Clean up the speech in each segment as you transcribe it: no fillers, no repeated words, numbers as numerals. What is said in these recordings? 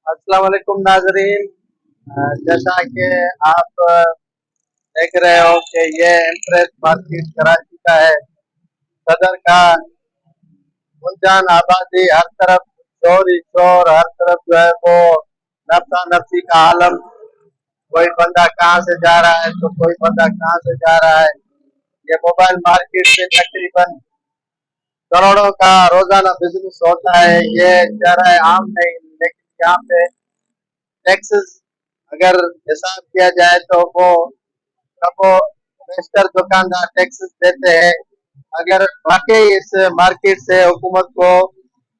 अस्सलाम वालेकुम नाजरीन। जैसा कि आप देख रहे हो कि ये इम्प्रेस मार्केट कराची का है। सदर का गुंजान आबादी, हर तरफ शोर ही शोर, हर तरफ जो है वो नफसा नफसी का आलम। कोई बंदा कहाँ से जा रहा है तो कोई बंदा कहाँ से जा रहा है। ये मोबाइल मार्केट से तकरीबन करोड़ों का रोजाना बिजनेस होता है। ये जरा आम नहीं, लेकिन यहाँ पे टैक्सेस अगर हिसाब किया जाए तो वो बेशतर दुकानदार टैक्सेस देते हैं। अगर वाकई इस मार्केट से हुकूमत को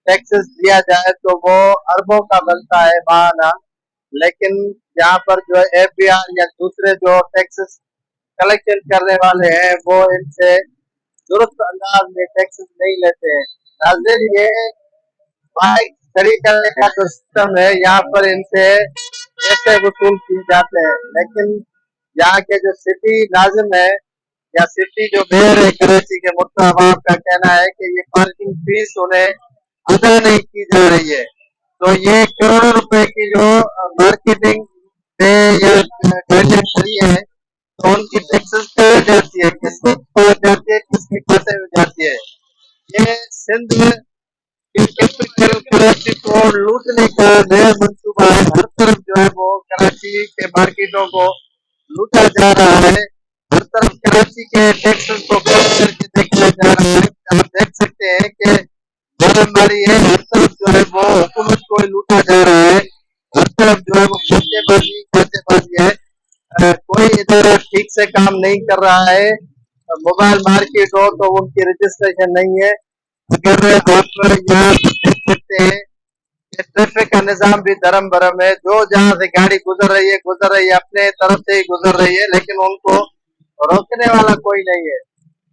टैक्सेस दिया जाए तो वो अरबों का बनता है बहाना। लेकिन यहाँ पर जो एफबीआर या दूसरे जो टैक्सेस कलेक्शन करने वाले हैं वो इनसे दुरुस्त अंदाज में टैक्सेस नहीं लेते हैं। नाज़रीन, ये बाइक खड़ी करने का जो सिस्टम है यहाँ पर इनसे पैसे वसूल किए जाते हैं। लेकिन यहाँ के जो सिटी नाजिम है या सिटी जो मेयर है कराची के, मुर्तज़ा अहमद का कहना है कि ये पार्किंग फीस उन्हें अदा नहीं की जा रही है। तो ये करोड़ों रुपए की जो मार्केटिंग पे या गाड़ियाँ खड़ी है तो उनकी टैक्सेस कहाँ जाती है, किसके पास जाती है, किसके खाते में जाती है। ये सिंध कैपिटल कराची को लूटने का नया मंसूबा है। हर तरफ जो है वो कराची के मार्केटों को लूटा जा रहा है। हर तरफ कराची के टैक्सेस को कम करके देखा जा रहा है। आप देख सकते हैं कि महामारी है, हर तरफ जो है वो हुकूमत को लूटा जा रहा है। हर तरफ जो है वो खातेबाजी है। कोई इधर ठीक से काम नहीं कर रहा है। मोबाइल मार्केट हो तो उनकी रजिस्ट्रेशन नहीं है। अगर आप यहाँ देख सकते हैं कि ट्रैफिक का निजाम भी धर्म भरम है। जो जहाँ से गाड़ी गुजर रही है, अपने तरफ से ही गुजर रही है, लेकिन उनको रोकने वाला कोई नहीं है।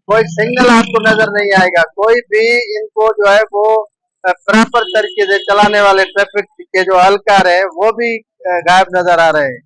कोई सिग्नल आपको नजर नहीं आएगा। कोई भी इनको जो है वो प्रॉपर तरीके से चलाने वाले ट्रैफिक के जो अहलकार है वो भी गायब नजर आ रहे हैं।